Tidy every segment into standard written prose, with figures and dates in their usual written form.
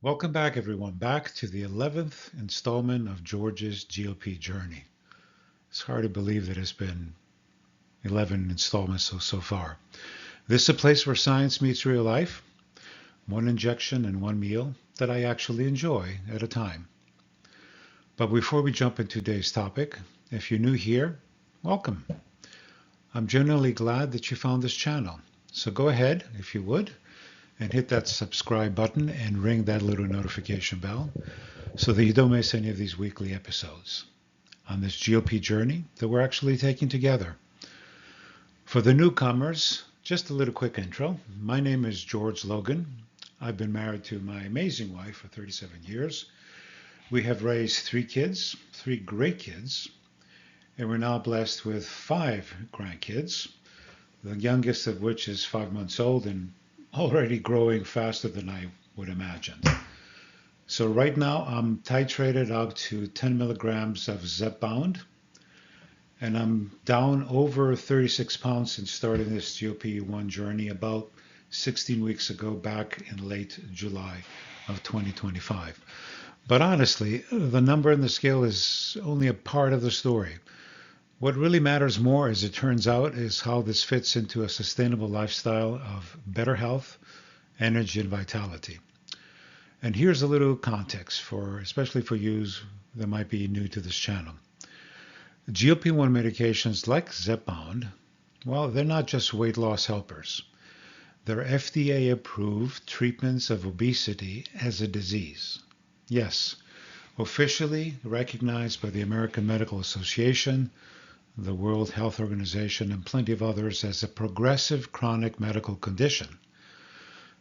Welcome back, everyone, back to the 11th installment of George's GLP journey. It's hard to believe that it's been 11 installments so far. This is a place where science meets real life, one injection and one meal that I actually enjoy at a time. But before we jump into today's topic, if you're new here, welcome. I'm genuinely glad that you found this channel. So go ahead, if you would, and hit that subscribe button and ring that little notification bell so that you don't miss any of these weekly episodes on this GLP journey that we're actually taking together. For the newcomers, just a little quick intro. My name is George Logan. I've been married to my amazing wife for 37 years. We have raised 3 kids, 3 great kids, and we're now blessed with 5 grandkids, the youngest of which is 5 months old and already growing faster than I would imagine. So right now I'm titrated up to 10 milligrams of Zepbound, and I'm down over 36 pounds since starting this GLP-1 journey about 16 weeks ago, back in late July of 2025. But honestly, the number on the scale is only a part of the story. What really matters more, as it turns out, is how this fits into a sustainable lifestyle of better health, energy, and vitality. And here's a little context especially for you that might be new to this channel. GLP-1 medications like Zepbound, well, they're not just weight loss helpers. They're FDA-approved treatments of obesity as a disease. Yes, officially recognized by the American Medical Association, the World Health Organization, and plenty of others as a progressive chronic medical condition.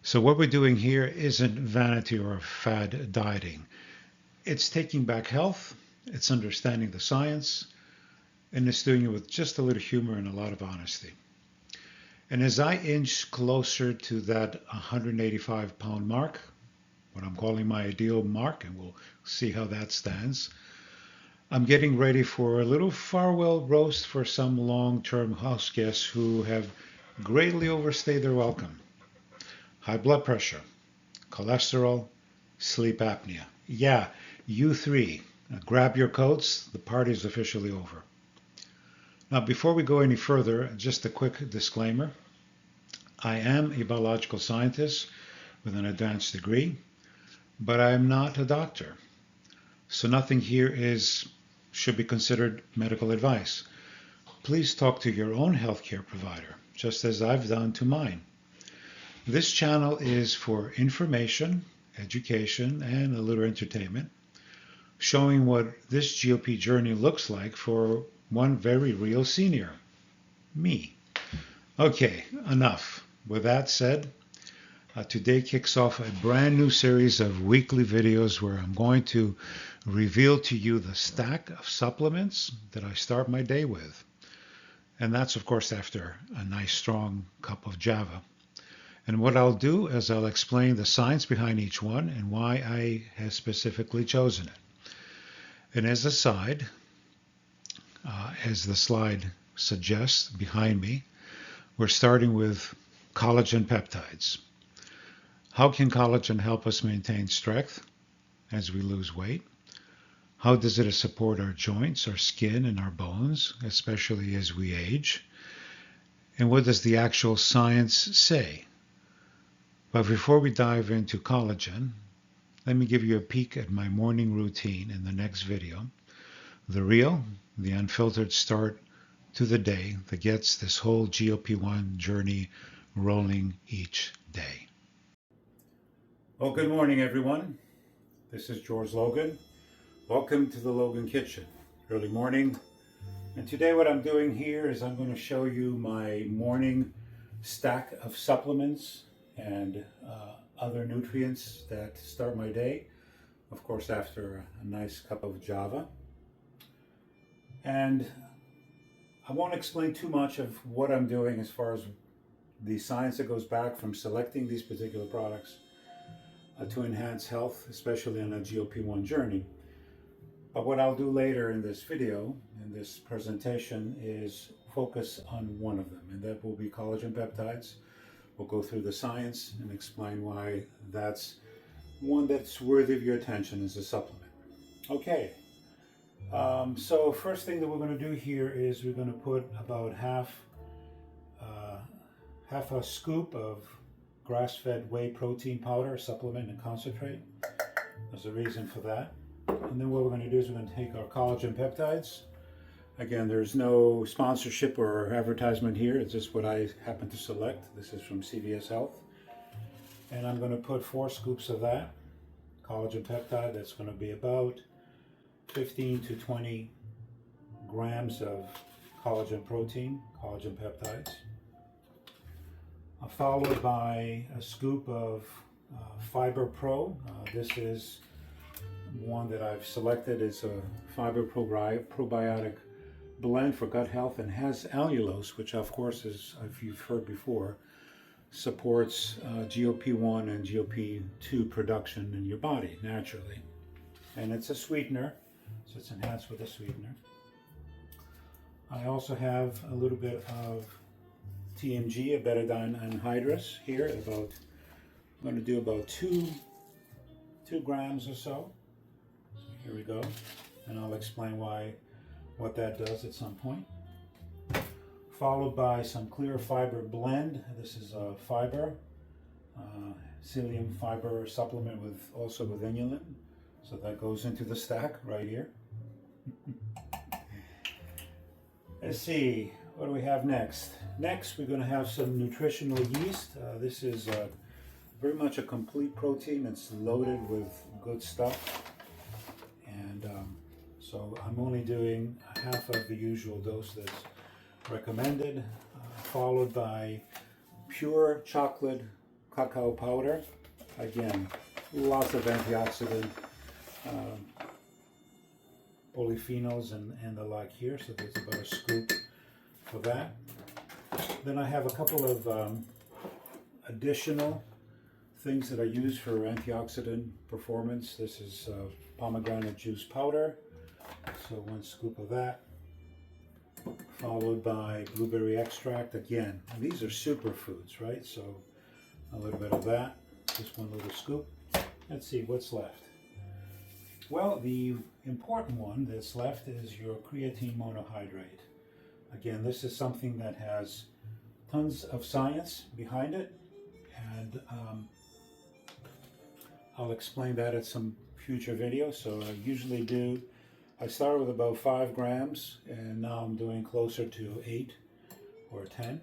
So what we're doing here isn't vanity or fad dieting. It's taking back health, it's understanding the science, and it's doing it with just a little humor and a lot of honesty. And as I inch closer to that 185-pound mark, what I'm calling my ideal mark, and we'll see how that stands, I'm getting ready for a little farewell roast for some long-term house guests who have greatly overstayed their welcome. High blood pressure, cholesterol, sleep apnea. Yeah, you three, grab your coats, the party's officially over. Now, before we go any further, just a quick disclaimer. I am a biological scientist with an advanced degree, but I am not a doctor. So nothing here should be considered medical advice. Please talk to your own healthcare provider, just as I've done to mine. This channel is for information, education, and a little entertainment, showing what this GLP journey looks like for one very real senior, me. Okay, enough. With that said, today kicks off a brand new series of weekly videos where I'm going to reveal to you the stack of supplements that I start my day with. And that's, of course, after a nice strong cup of Java. And what I'll do is I'll explain the science behind each one and why I have specifically chosen it. And as a side, as the slide suggests behind me, we're starting with collagen peptides. How can collagen help us maintain strength as we lose weight? How does it support our joints, our skin, and our bones, especially as we age? And what does the actual science say? But before we dive into collagen, let me give you a peek at my morning routine in the next video. The real, the unfiltered start to the day that gets this whole GLP-1 journey rolling each day. Well, good morning, everyone. This is George Logan. Welcome to the Logan Kitchen. Early morning. And today what I'm doing here is I'm going to show you my morning stack of supplements and other nutrients that start my day. Of course, after a nice cup of Java. And I won't explain too much of what I'm doing as far as the science that goes back from selecting these particular products to enhance health, especially on a GLP-1 journey. But what I'll do later in this video, in this presentation, is focus on one of them, and that will be collagen peptides. We'll go through the science and explain why that's one that's worthy of your attention as a supplement. Okay, so first thing that we're going to do here is we're going to put about half a scoop of grass-fed whey protein powder, supplement, and concentrate. There's a reason for that. And then what we're going to do is we're going to take our collagen peptides. Again, there's no sponsorship or advertisement here. It's just what I happen to select. This is from CVS Health. And I'm going to put 4 scoops of that collagen peptide. That's going to be about 15 to 20 grams of collagen protein, collagen peptides. Followed by a scoop of Fiber Pro. This is one that I've selected. It's a Fiber probiotic blend for gut health and has allulose, which of course is, if you've heard before, supports GLP1 and GLP2 production in your body naturally. And it's a sweetener, so it's enhanced with a sweetener. I also have a little bit of TMG, a betadine anhydrous here. I'm going to do about 2 grams or so. Here we go, and I'll explain what that does at some point. Followed by some clear fiber blend. This is a fiber, psyllium fiber supplement also with inulin. So that goes into the stack right here. Let's see, what do we have next? Next, we're going to have some nutritional yeast. This is very much a complete protein. It's loaded with good stuff. And so I'm only doing half of the usual dose that's recommended, followed by pure chocolate cacao powder. Again, lots of antioxidant polyphenols and the like here, so there's about a scoop for that. Then I have a couple of additional things that I use for antioxidant performance. This is pomegranate juice powder, so 1 scoop of that, followed by blueberry extract. Again, these are superfoods, right? So a little bit of that, just 1 little scoop. Let's see what's left. Well, the important one that's left is your creatine monohydrate. Again, this is something that has tons of science behind it, and I'll explain that at some future video. So I start with about 5 grams, and now I'm doing closer to 8 or 10.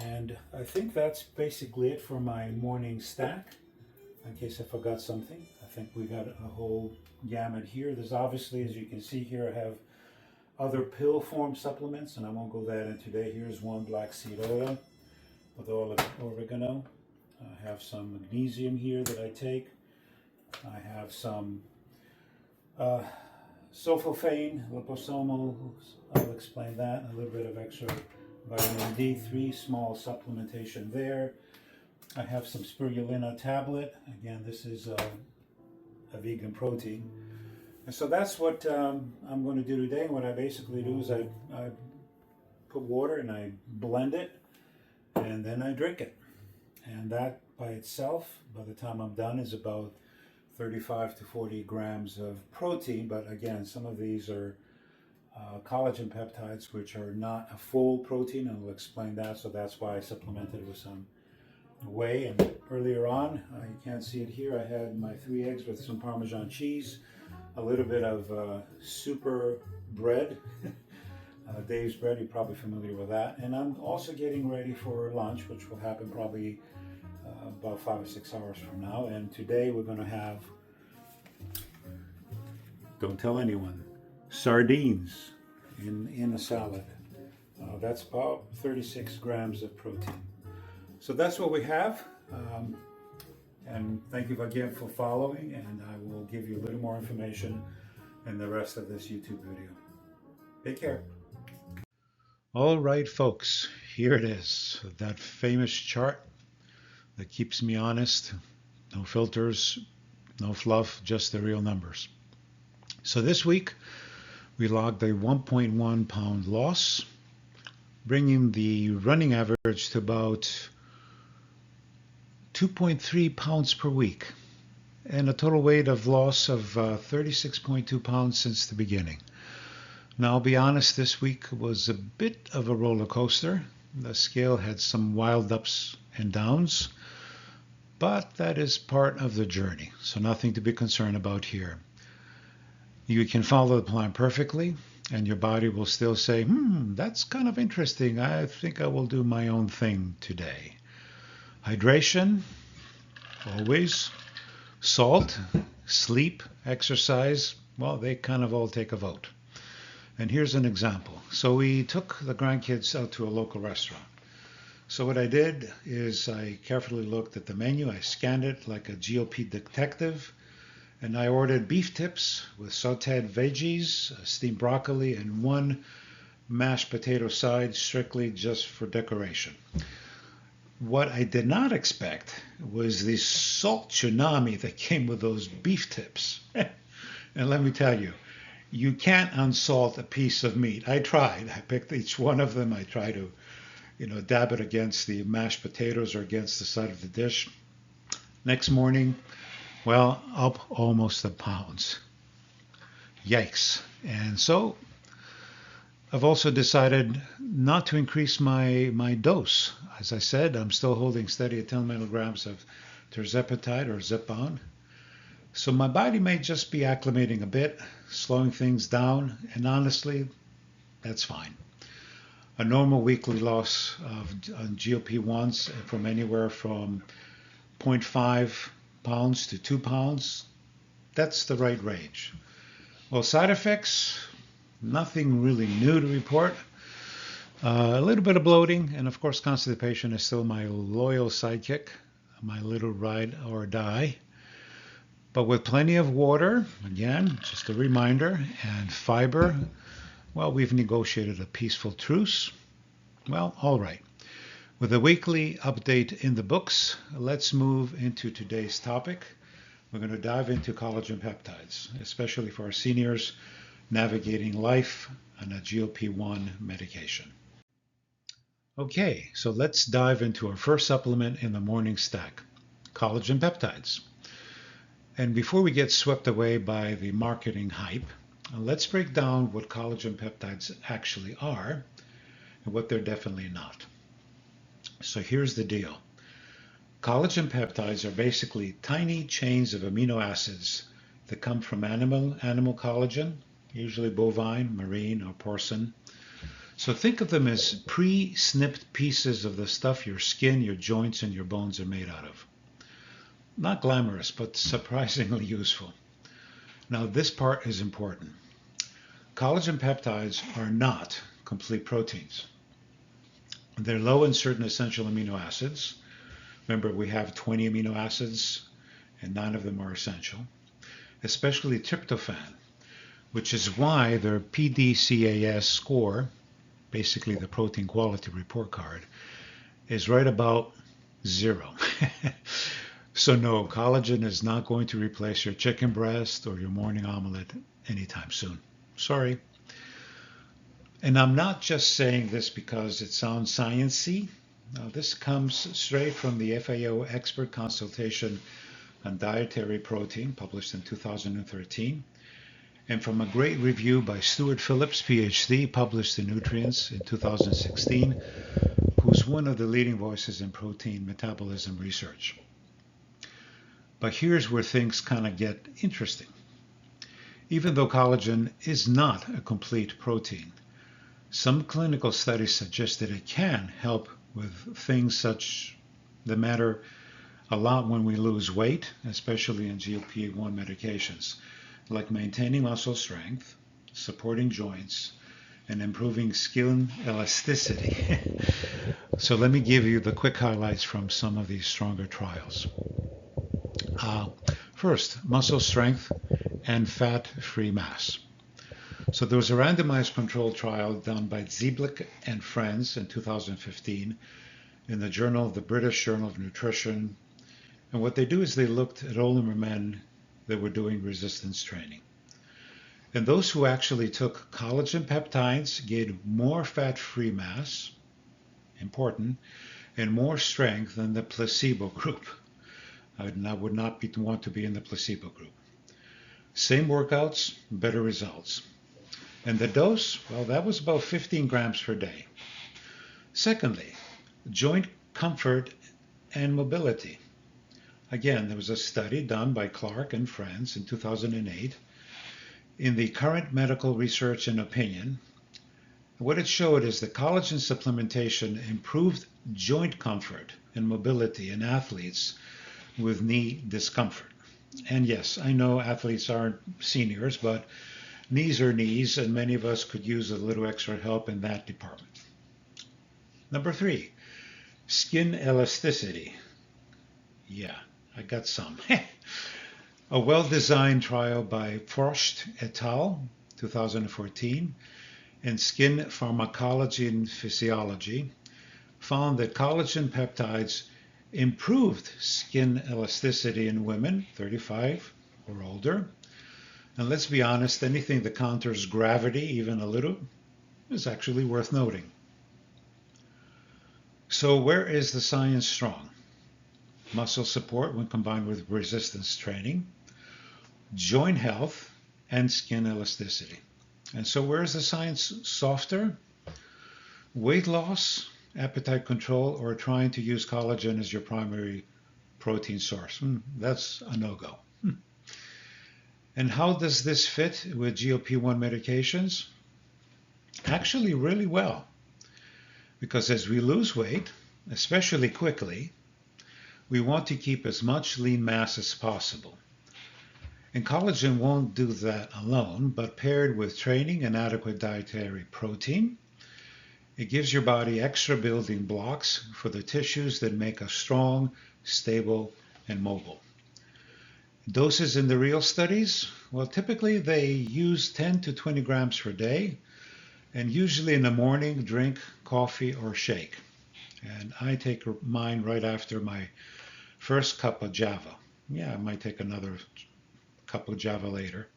And I think that's basically it for my morning stack. In case I forgot something, I think we got a whole gamut here. There's obviously, as you can see here, I have other pill form supplements, and I won't go that in today. Here's one black seed oil with oil of oregano. I have some magnesium here that I take. I have some sulforaphane, liposomal. I'll explain that. A little bit of extra vitamin D3, small supplementation there. I have some spirulina tablet. Again, this is a vegan protein. And so that's what I'm going to do today. And what I basically do is I put water and I blend it, and then I drink it. And that by itself, by the time I'm done, is about 35 to 40 grams of protein. But again, some of these are collagen peptides, which are not a full protein, and I'll explain that. So that's why I supplemented with some whey. And earlier on, you can't see it here, I had my 3 eggs with some Parmesan cheese, a little bit of super bread, Dave's bread. You're probably familiar with that. And I'm also getting ready for lunch, which will happen probably about 5 or 6 hours from now. And today we're going to have, don't tell anyone, sardines in a salad. That's about 36 grams of protein. So that's what we have. And thank you again for following, and I will give you a little more information in the rest of this YouTube video. Take care. All right, folks, here it is, that famous chart that keeps me honest. No filters, no fluff, just the real numbers. So this week, we logged a 1.1 pound loss, bringing the running average to about 2.3 pounds per week and a total weight of loss of 36.2 pounds since the beginning. Now, I'll be honest, this week was a bit of a roller coaster. The scale had some wild ups and downs, but that is part of the journey, so nothing to be concerned about here. You can follow the plan perfectly, and your body will still say, that's kind of interesting. I think I will do my own thing today. Hydration, always. Salt, sleep, exercise, well, they kind of all take a vote. And here's an example. So we took the grandkids out to a local restaurant. So what I did is I carefully looked at the menu. I scanned it like a GOP detective. And I ordered beef tips with sauteed veggies, steamed broccoli, and one mashed potato side strictly just for decoration. What I did not expect was the salt tsunami that came with those beef tips. And let me tell you, you can't unsalt a piece of meat. I tried. I picked each one of them. I tried to, dab it against the mashed potatoes or against the side of the dish. Next morning, well, up almost a pound. Yikes. And so I've also decided not to increase my dose. As I said, I'm still holding steady at 10 milligrams of tirzepatide or Zepbound. So my body may just be acclimating a bit, slowing things down, and honestly, that's fine. A normal weekly loss of GLP1s from anywhere from 0.5 pounds to 2 pounds, that's the right range. Well, side effects, nothing really new to report. A little bit of bloating, and of course constipation is still my loyal sidekick, my little ride or die. But with plenty of water, again, just a reminder, and fiber, well, we've negotiated a peaceful truce. Well, all right. With a weekly update in the books, let's move into today's topic. We're going to dive into collagen peptides, especially for our seniors navigating life on a GLP-1 medication. Okay, so let's dive into our first supplement in the morning stack, collagen peptides. And before we get swept away by the marketing hype, let's break down what collagen peptides actually are and what they're definitely not. So here's the deal. Collagen peptides are basically tiny chains of amino acids that come from animal collagen, usually bovine, marine, or porcine. So think of them as pre-snipped pieces of the stuff your skin, your joints, and your bones are made out of. Not glamorous, but surprisingly useful. Now, this part is important. Collagen peptides are not complete proteins. They're low in certain essential amino acids. Remember, we have 20 amino acids, and 9 of them are essential, especially tryptophan, which is why their PDCAS score, basically the protein quality report card, is right about 0. So no, collagen is not going to replace your chicken breast or your morning omelet anytime soon. Sorry. And I'm not just saying this because it sounds science-y. Now, this comes straight from the FAO expert consultation on dietary protein published in 2013, and from a great review by Stuart Phillips, PhD, published in Nutrients in 2016, who's one of the leading voices in protein metabolism research. But here's where things kind of get interesting. Even though collagen is not a complete protein, some clinical studies suggest that it can help with things such that matter a lot when we lose weight, especially in GLP-1 medications, like maintaining muscle strength, supporting joints, and improving skin elasticity. So let me give you the quick highlights from some of these stronger trials. First, muscle strength and fat-free mass. So there was a randomized controlled trial done by Ziblick and friends in 2015 in the British Journal of Nutrition. And what they do is they looked at older men that were doing resistance training. And those who actually took collagen peptides gained more fat-free mass, important, and more strength than the placebo group. I would not want to be in the placebo group. Same workouts, better results. And the dose, well, that was about 15 grams per day. Secondly, joint comfort and mobility. Again, there was a study done by Clark and friends in 2008 in the current medical research and opinion. What it showed is that collagen supplementation improved joint comfort and mobility in athletes with knee discomfort. And yes, I know athletes aren't seniors, but knees are knees, and many of us could use a little extra help in that department. Number 3, skin elasticity. Yeah, I got some. A well-designed trial by Frost et al., 2014, in Skin Pharmacology and Physiology, found that collagen peptides improved skin elasticity in women 35 or older. And let's be honest, anything that counters gravity even a little is actually worth noting. So where is the science strong? Muscle support when combined with resistance training, joint health, and skin elasticity. And so where is the science softer? Weight loss, appetite control, or trying to use collagen as your primary protein source. That's a no-go. And how does this fit with GLP-1 medications? Actually really well. Because as we lose weight, especially quickly, we want to keep as much lean mass as possible. And collagen won't do that alone, but paired with training and adequate dietary protein, it gives your body extra building blocks for the tissues that make us strong, stable, and mobile. Doses in the real studies? Well, typically they use 10 to 20 grams per day, and usually in the morning drink coffee or shake. And I take mine right after my first cup of Java. Yeah, I might take another cup of Java later,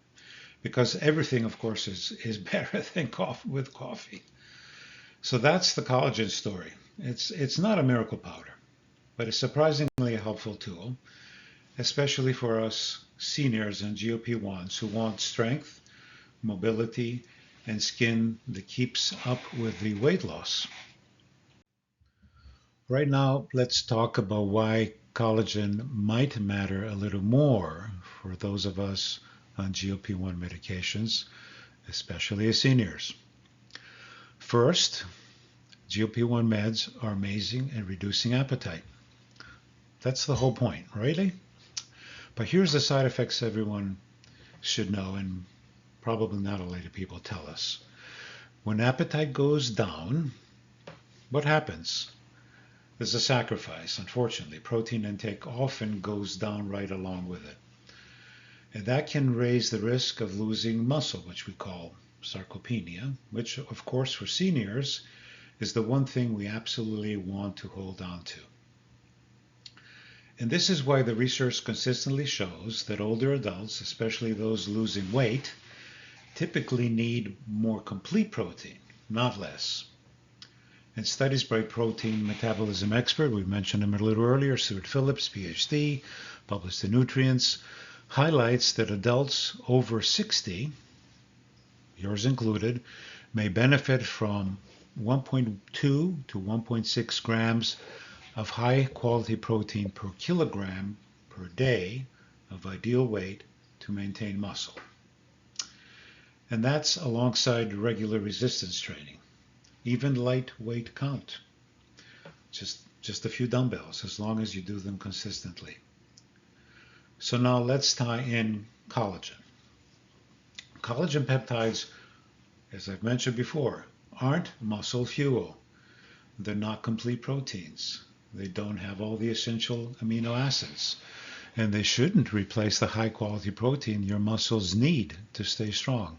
because everything, of course, is better than with coffee. So that's the collagen story. It's not a miracle powder, but it's surprisingly a helpful tool, especially for us seniors and GLP-1s who want strength, mobility, and skin that keeps up with the weight loss. Right now, let's talk about why collagen might matter a little more for those of us on GLP-1 medications, especially as seniors. First, GLP-1 meds are amazing at reducing appetite. That's the whole point, really. But here's the side effects everyone should know, and probably not a lot of people tell us. When appetite goes down, what happens? There's a sacrifice, unfortunately. Protein intake often goes down right along with it. And that can raise the risk of losing muscle, which we call sarcopenia, which, of course, for seniors is the one thing we absolutely want to hold on to. And this is why the research consistently shows that older adults, especially those losing weight, typically need more complete protein, not less. And studies by protein metabolism expert, we mentioned him a little earlier, Stuart Phillips, PhD, published in Nutrients, highlights that adults over 60, yours included, may benefit from 1.2 to 1.6 grams of high-quality protein per kilogram per day of ideal weight to maintain muscle. And that's alongside regular resistance training. Even lightweight count, just a few dumbbells, as long as you do them consistently. So now let's tie in collagen. Collagen peptides, as I've mentioned before, aren't muscle fuel. They're not complete proteins. They don't have all the essential amino acids. And they shouldn't replace the high-quality protein your muscles need to stay strong.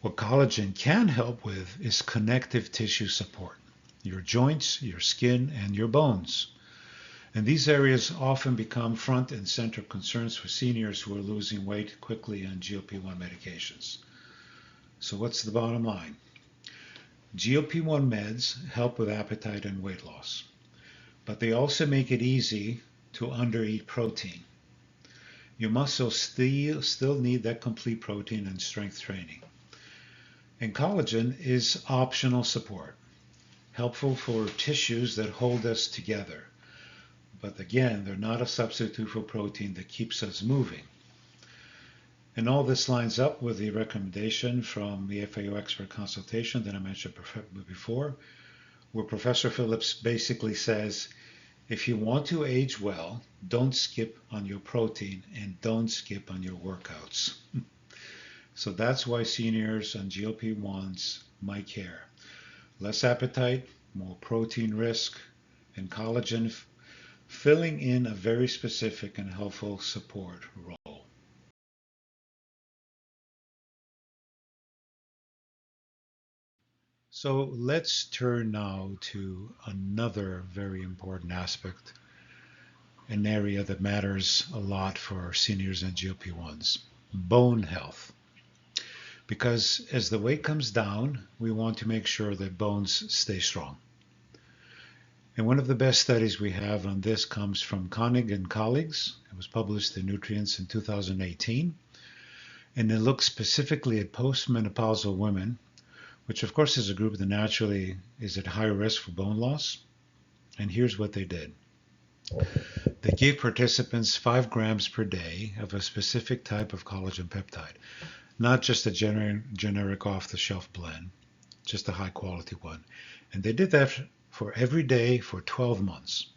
What collagen can help with is connective tissue support, your joints, your skin, and your bones. And these areas often become front and center concerns for seniors who are losing weight quickly on GLP-1 medications. So what's the bottom line? GLP-1 meds help with appetite and weight loss, but they also make it easy to undereat protein. Your muscles still need that complete protein and strength training. And collagen is optional support, helpful for tissues that hold us together. But again, they're not a substitute for protein that keeps us moving. And all this lines up with the recommendation from the FAO expert consultation that I mentioned before, where Professor Phillips basically says, if you want to age well, don't skip on your protein and don't skip on your workouts. So that's why seniors on GLP-1s might care. Less appetite, more protein risk, and collagen filling in a very specific and helpful support role. So let's turn now to another very important aspect, an area that matters a lot for seniors and GLP-1s, bone health. Because as the weight comes down, we want to make sure that bones stay strong. And one of the best studies we have on this comes from Koenig and colleagues. It was published in Nutrients in 2018. And it looks specifically at postmenopausal women, which of course is a group that naturally is at high risk for bone loss. And here's what they did. They gave participants 5 grams per day of a specific type of collagen peptide, not just a generic off-the-shelf blend, just a high-quality one. And they did that for every day for 12 months.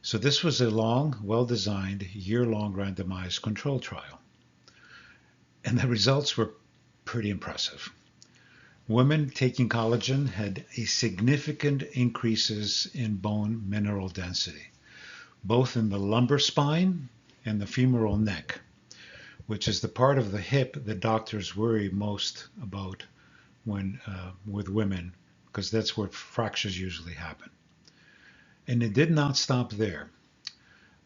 So this was a long, well-designed, year-long randomized control trial. And the results were pretty impressive. Women taking collagen had a significant increases in bone mineral density, both in the lumbar spine and the femoral neck, which is the part of the hip that doctors worry most about when with women, because that's where fractures usually happen. And it did not stop there.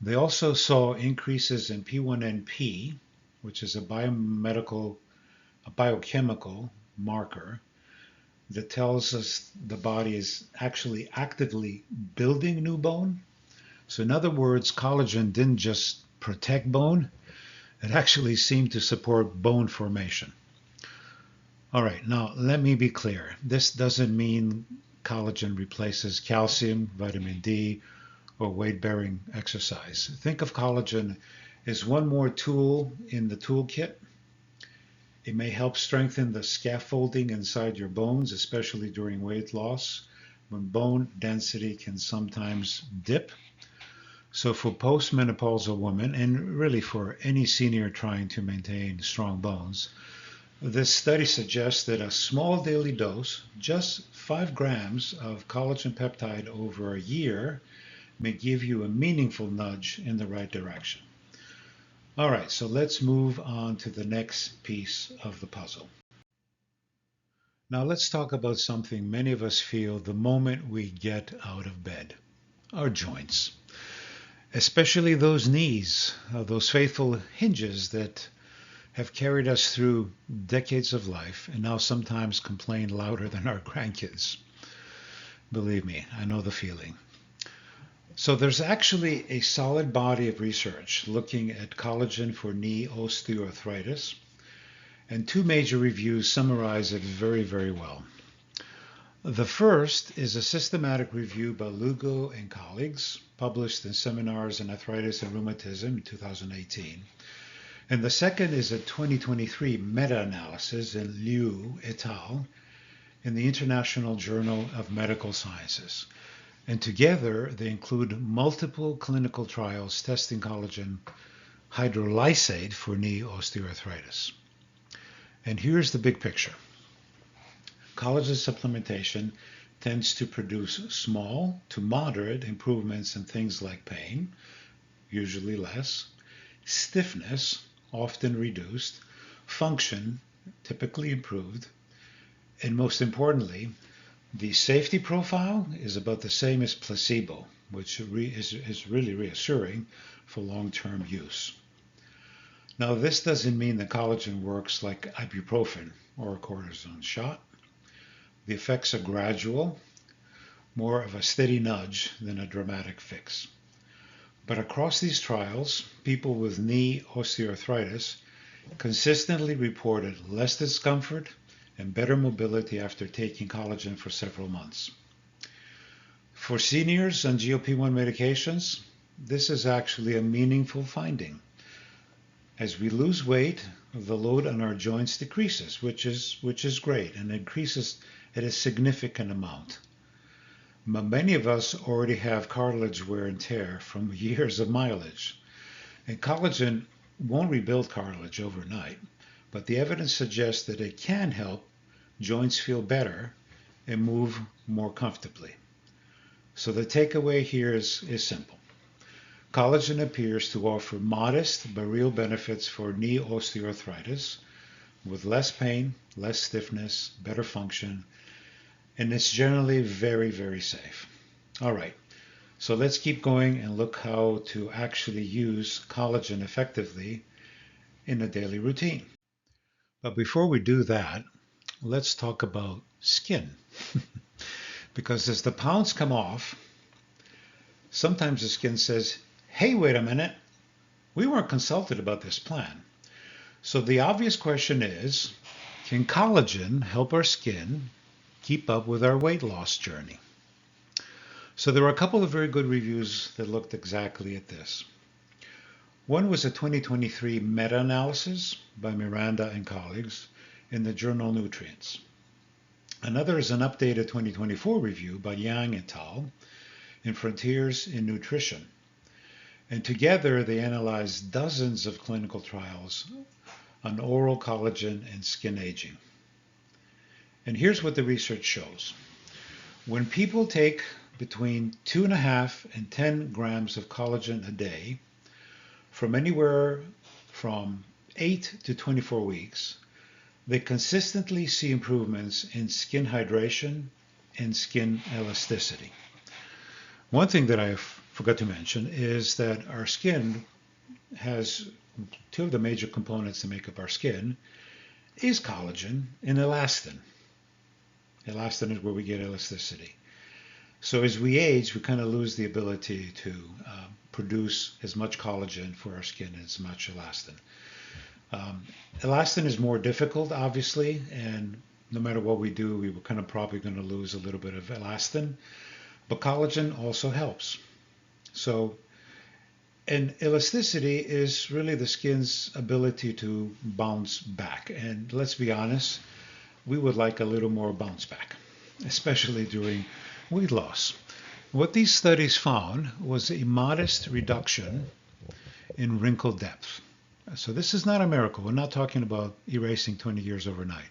They also saw increases in P1NP, which is a biochemical marker that tells us the body is actually actively building new bone. So in other words, collagen didn't just protect bone, it actually seemed to support bone formation. All right, now let me be clear. This doesn't mean collagen replaces calcium, vitamin D, or weight-bearing exercise. Think of collagen as one more tool in the toolkit. It may help strengthen the scaffolding inside your bones, especially during weight loss, when bone density can sometimes dip. So for postmenopausal women, and really for any senior trying to maintain strong bones, this study suggests that a small daily dose, just 5 grams of collagen peptide over a year, may give you a meaningful nudge in the right direction. All right, so let's move on to the next piece of the puzzle. Now let's talk about something many of us feel the moment we get out of bed, our joints. Especially those knees, those faithful hinges that have carried us through decades of life and now sometimes complain louder than our grandkids. Believe me, I know the feeling. So there's actually a solid body of research looking at collagen for knee osteoarthritis, and 2 major reviews summarize it very, very well. The first is a systematic review by Lugo and colleagues, published in Seminars in Arthritis and Rheumatism in 2018. And the second is a 2023 meta-analysis in Liu et al. In the International Journal of Medical Sciences. And together they include multiple clinical trials testing collagen hydrolysate for knee osteoarthritis. And here's the big picture. Collagen supplementation tends to produce small to moderate improvements in things like pain, usually less, stiffness, often reduced, function, typically improved, and most importantly, the safety profile is about the same as placebo, which is really reassuring for long-term use. Now, this doesn't mean that collagen works like ibuprofen or a cortisone shot. The effects are gradual, more of a steady nudge than a dramatic fix. But across these trials, people with knee osteoarthritis consistently reported less discomfort and better mobility after taking collagen for several months. For seniors on GLP-1 medications, this is actually a meaningful finding. As we lose weight, the load on our joints decreases, which is great, and increases at a significant amount. But many of us already have cartilage wear and tear from years of mileage. And collagen won't rebuild cartilage overnight, but the evidence suggests that it can help joints feel better and move more comfortably. So the takeaway here is simple. Collagen appears to offer modest but real benefits for knee osteoarthritis with less pain, less stiffness, better function, and it's generally very, very safe. All right, so let's keep going and look how to actually use collagen effectively in a daily routine. But before we do that, let's talk about skin. Because as the pounds come off, sometimes the skin says, hey, wait a minute, we weren't consulted about this plan. So the obvious question is, can collagen help our skin keep up with our weight loss journey? So there were a couple of very good reviews that looked exactly at this. One was a 2023 meta-analysis by Miranda and colleagues in the journal Nutrients. Another is an updated 2024 review by Yang et al. In Frontiers in Nutrition. And together they analyzed dozens of clinical trials on oral collagen and skin aging. And here's what the research shows. When people take between 2.5 and 10 grams of collagen a day, from anywhere from 8 to 24 weeks, they consistently see improvements in skin hydration and skin elasticity. One thing that I forgot to mention is that our skin has two of the major components that make up our skin is collagen and elastin. Elastin is where we get elasticity. So as we age, we kind of lose the ability to produce as much collagen for our skin as much elastin. Elastin is more difficult, obviously, and no matter what we do, we were kind of probably going to lose a little bit of elastin. But collagen also helps. So, and elasticity is really the skin's ability to bounce back. And let's be honest, we would like a little more bounce back, especially during weight loss. What these studies found was a modest reduction in wrinkle depth. So this is not a miracle. We're not talking about erasing 20 years overnight.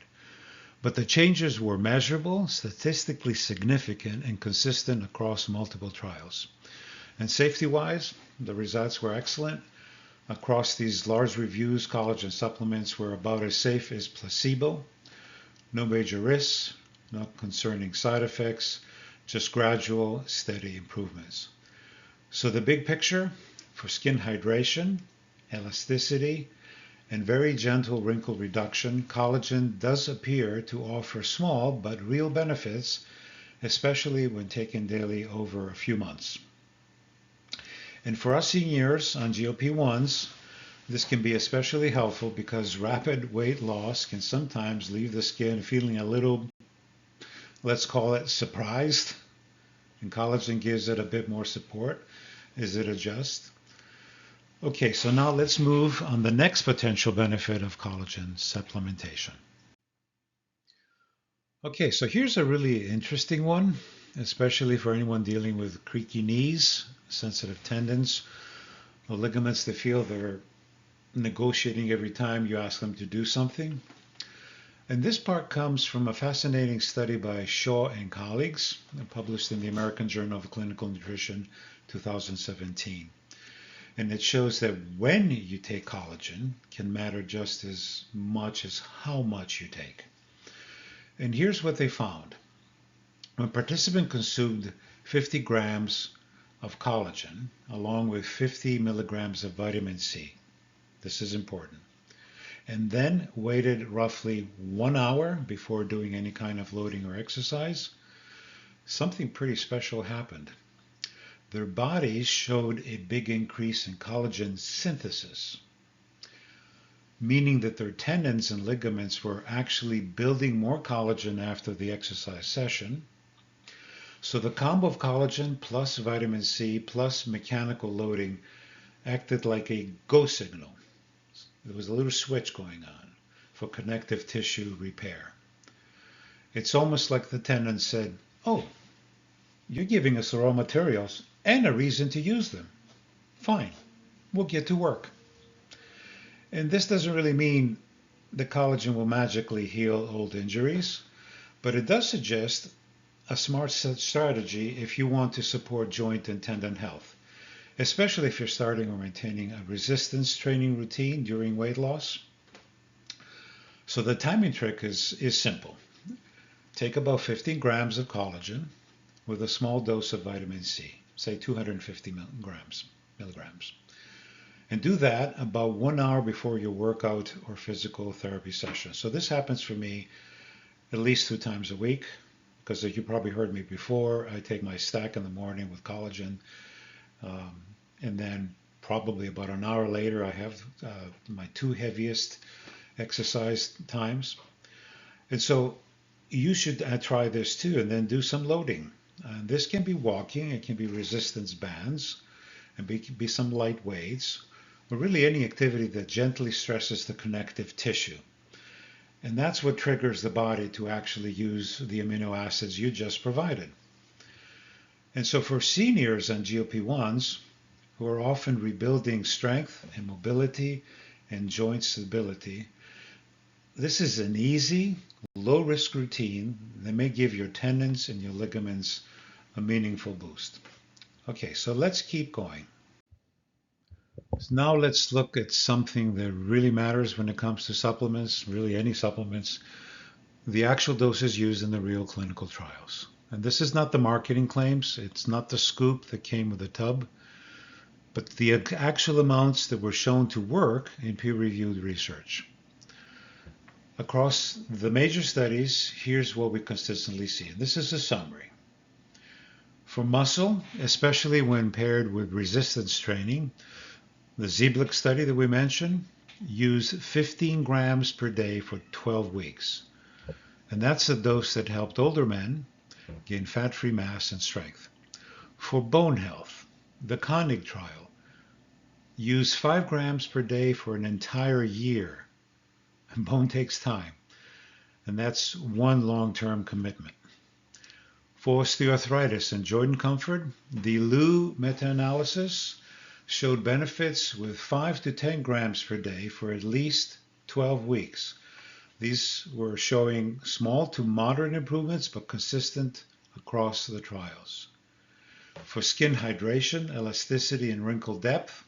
But the changes were measurable, statistically significant, and consistent across multiple trials. And safety-wise, the results were excellent. Across these large reviews, collagen supplements were about as safe as placebo. No major risks, no concerning side effects, just gradual, steady improvements. So the big picture for skin hydration, elasticity, and very gentle wrinkle reduction, collagen does appear to offer small but real benefits, especially when taken daily over a few months. And for us seniors on GLP-1s, this can be especially helpful because rapid weight loss can sometimes leave the skin feeling a little, let's call it, surprised. And collagen gives it a bit more support as it adjusts. Okay, so now let's move on the next potential benefit of collagen supplementation. Okay, so here's a really interesting one, especially for anyone dealing with creaky knees, sensitive tendons, or ligaments that feel they're negotiating every time you ask them to do something. And this part comes from a fascinating study by Shaw and colleagues, published in the American Journal of Clinical Nutrition, 2017. And it shows that when you take collagen can matter just as much as how much you take. And here's what they found. When participants consumed 50 grams of collagen along with 50 milligrams of vitamin C, this is important, and then waited roughly 1 hour before doing any kind of loading or exercise, something pretty special happened. their bodies showed a big increase in collagen synthesis, meaning that their tendons and ligaments were actually building more collagen after the exercise session. So the combo of collagen plus vitamin C plus mechanical loading acted like a go signal. There was a little switch going on for connective tissue repair. It's almost like the tendon said, oh, you're giving us the raw materials and a reason to use them. Fine, we'll get to work. And this doesn't really mean the collagen will magically heal old injuries, but it does suggest a smart strategy if you want to support joint and tendon health, especially if you're starting or maintaining a resistance training routine during weight loss. So the timing trick is simple. Take about 15 grams of collagen with a small dose of vitamin C, say 250 milligrams. And do that about 1 hour before your workout or physical therapy session. So this happens for me at least 2 times a week, because as you probably heard me before, I take my stack in the morning with collagen, and then probably about an hour later, I have my 2 heaviest exercise times. And so you should try this too, and then do some loading. This can be walking, it can be resistance bands, and be some light weights, or really any activity that gently stresses the connective tissue. And that's what triggers the body to actually use the amino acids you just provided. And so for seniors on GLP-1s, who are often rebuilding strength and mobility and joint stability, this is an easy, low-risk routine that may give your tendons and your ligaments a meaningful boost. Okay, so let's keep going. So now let's look at something that really matters when it comes to supplements, really any supplements, the actual doses used in the real clinical trials. And this is not the marketing claims, it's not the scoop that came with the tub, but the actual amounts that were shown to work in peer-reviewed research. Across the major studies, here's what we consistently see. And this is a summary. For muscle, especially when paired with resistance training, the Zeblik study that we mentioned used 15 grams per day for 12 weeks. And that's the dose that helped older men gain fat-free mass and strength. For bone health, the Koenig trial used 5 grams per day for an entire year. And bone takes time, and that's one long-term commitment. For osteoarthritis and joint comfort, the Liu meta-analysis showed benefits with 5 to 10 grams per day for at least 12 weeks. These were showing small to moderate improvements, but consistent across the trials. For skin hydration, elasticity, and wrinkle depth,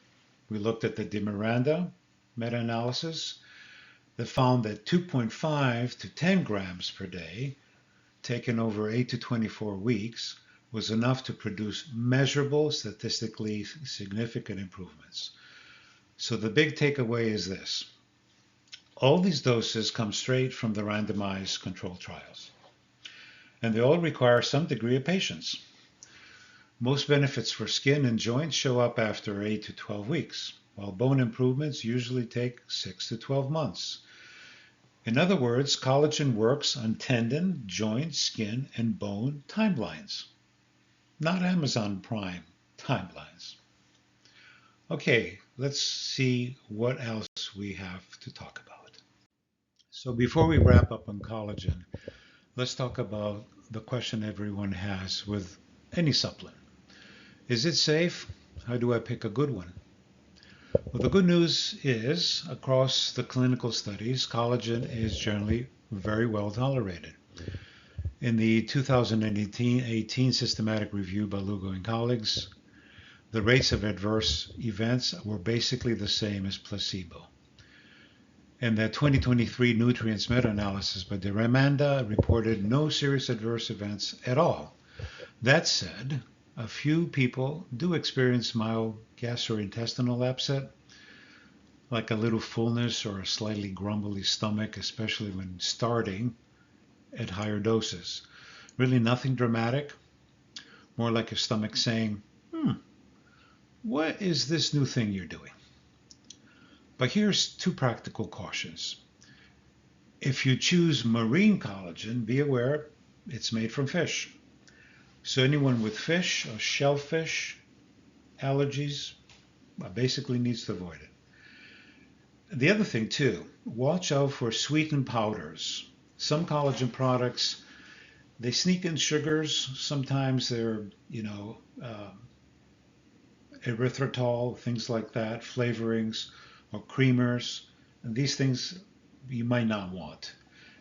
we looked at the De Miranda meta-analysis that found that 2.5 to 10 grams per day, taken over 8 to 24 weeks, was enough to produce measurable, statistically significant improvements. So the big takeaway is this. All these doses come straight from the randomized controlled trials, and they all require some degree of patience. Most benefits for skin and joints show up after 8 to 12 weeks, while bone improvements usually take 6 to 12 months. In other words, collagen works on tendon, joint, skin, and bone timelines, not Amazon Prime timelines. Okay, let's see what else we have to talk about. So before we wrap up on collagen, let's talk about the question everyone has with any supplement. Is it safe? How do I pick a good one? Well, the good news is, across the clinical studies, collagen is generally very well tolerated. In the 2018 systematic review by Lugo and colleagues, the rates of adverse events were basically the same as placebo. And the 2023 nutrients meta-analysis by De Miranda reported no serious adverse events at all. That said, a few people do experience mild gastrointestinal upset, like a little fullness or a slightly grumbly stomach, especially when starting at higher doses. Really nothing dramatic, more like your stomach saying, what is this new thing you're doing? But here's two practical cautions. If you choose marine collagen, be aware it's made from fish. So anyone with fish or shellfish allergies basically needs to avoid it. The other thing too, watch out for sweetened powders. Some collagen products, they sneak in sugars. Sometimes they're, erythritol, things like that, flavorings or creamers. And these things you might not want,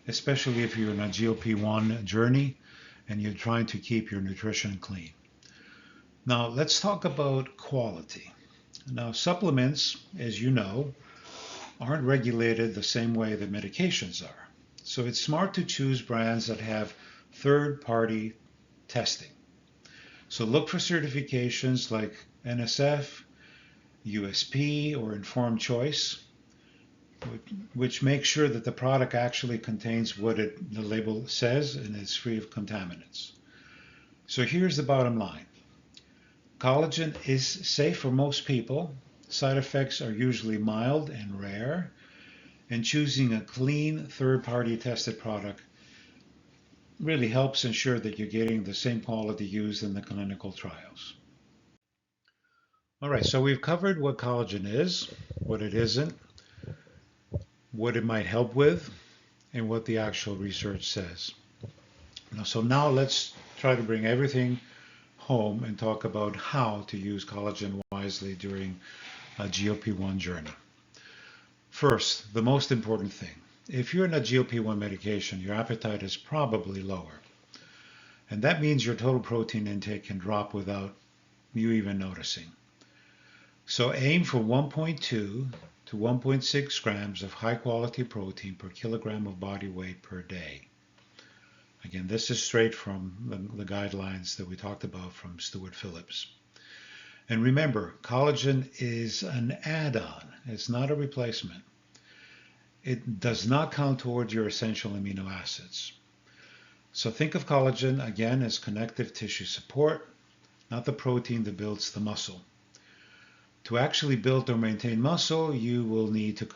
especially if you're in a GLP-1 journey and you're trying to keep your nutrition clean. Now, let's talk about quality. Now, supplements, as you know, aren't regulated the same way that medications are. So it's smart to choose brands that have third-party testing. So look for certifications like NSF, USP, or Informed Choice, which make sure that the product actually contains what the label says and it's free of contaminants. So here's the bottom line. Collagen is safe for most people. Side effects are usually mild and rare, and choosing a clean third-party tested product really helps ensure that you're getting the same quality used in the clinical trials. All right, so we've covered what collagen is, what it isn't, what it might help with, and what the actual research says. So now let's try to bring everything home and talk about how to use collagen wisely during a GLP-1 journey. First, the most important thing. If you're in a GLP-1 medication, your appetite is probably lower. And that means your total protein intake can drop without you even noticing. So aim for 1.2 to 1.6 grams of high quality protein per kilogram of body weight per day. Again, this is straight from the guidelines that we talked about from Stuart Phillips. And remember, collagen is an add-on. It's not a replacement. It does not count towards your essential amino acids. So think of collagen, again, as connective tissue support, not the protein that builds the muscle. To actually build or maintain muscle, you will need to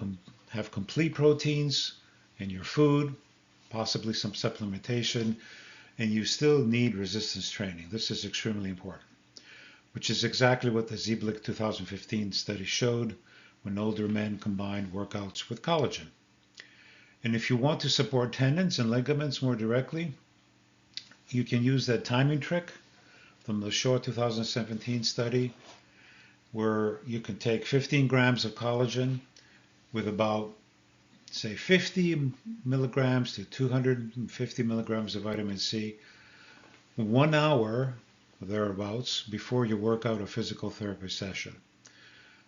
have complete proteins in your food, possibly some supplementation, and you still need resistance training. This is extremely important, which is exactly what the Zeblik 2015 study showed when older men combined workouts with collagen. And if you want to support tendons and ligaments more directly, you can use that timing trick from the Shaw 2017 study, where you can take 15 grams of collagen with about, say, 50 milligrams to 250 milligrams of vitamin C, 1 hour or thereabouts before your workout or physical therapy session.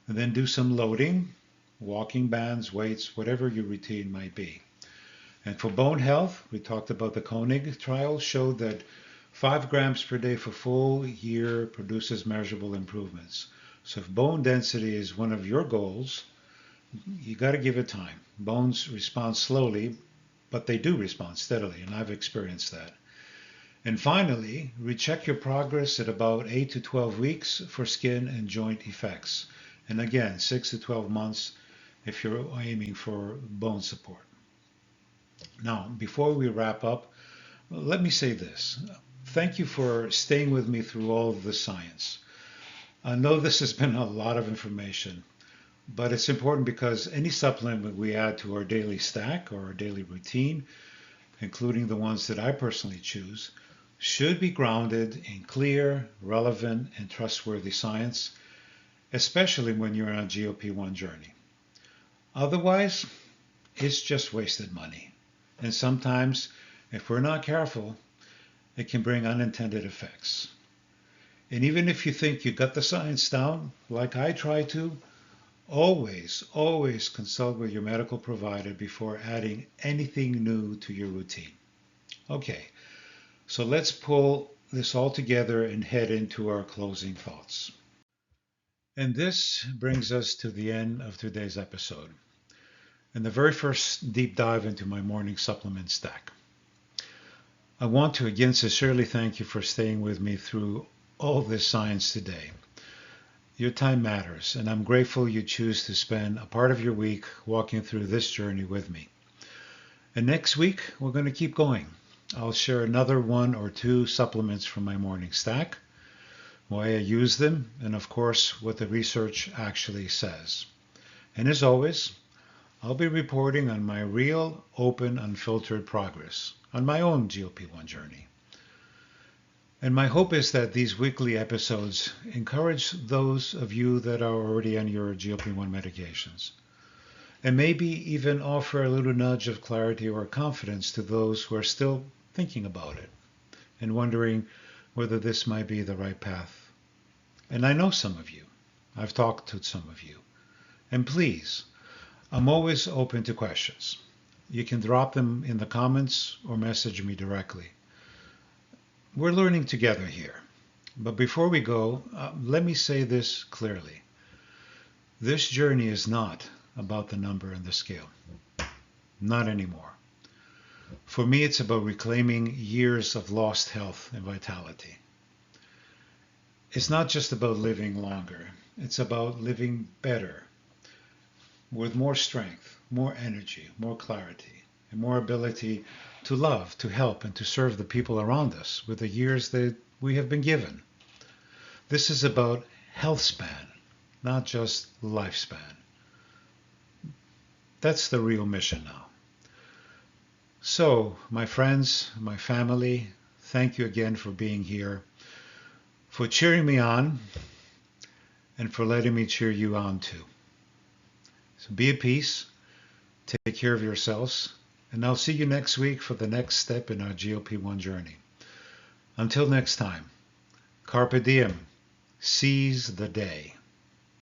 And then do some loading, walking bands, weights, whatever your routine might be. And for bone health, we talked about the Koenig trial, showed that 5 grams per day for full year produces measurable improvements. So if bone density is one of your goals, you got to give it time. Bones respond slowly, but they do respond steadily, and I've experienced that. And finally, recheck your progress at about 8 to 12 weeks for skin and joint effects. And again, 6 to 12 months if you're aiming for bone support. Now, before we wrap up, let me say this. Thank you for staying with me through all of the science. I know this has been a lot of information, but it's important because any supplement we add to our daily stack or our daily routine, including the ones that I personally choose, should be grounded in clear, relevant, and trustworthy science, especially when you're on a GLP-1 journey. Otherwise, it's just wasted money. And sometimes, if we're not careful, it can bring unintended effects. And even if you think you got the science down, like I try to, always consult with your medical provider before adding anything new to your routine. Okay, so let's pull this all together and head into our closing thoughts. And this brings us to the end of today's episode, and the very first deep dive into my morning supplement stack. I want to again sincerely thank you for staying with me through all this science today. Your time matters, and I'm grateful you choose to spend a part of your week walking through this journey with me. And next week, we're going to keep going. I'll share another one or two supplements from my morning stack, why I use them, and of course, what the research actually says. And as always, I'll be reporting on my real, open, unfiltered progress on my own GLP-1 journey. And my hope is that these weekly episodes encourage those of you that are already on your GLP-1 medications, and maybe even offer a little nudge of clarity or confidence to those who are still thinking about it and wondering whether this might be the right path. And I know some of you. I've talked to some of you. And please, I'm always open to questions. You can drop them in the comments or message me directly. We're learning together here. But before we go, let me say this clearly. This journey is not about the number and the scale. Not anymore. For me, it's about reclaiming years of lost health and vitality. It's not just about living longer. It's about living better, with more strength, more energy, more clarity, and more ability to love, to help, and to serve the people around us with the years that we have been given. This is about health span, not just lifespan. That's the real mission now. So, my friends, my family, thank you again for being here, for cheering me on, and for letting me cheer you on too. So be at peace, take care of yourselves, and I'll see you next week for the next step in our GLP-1 journey. Until next time, carpe diem, seize the day.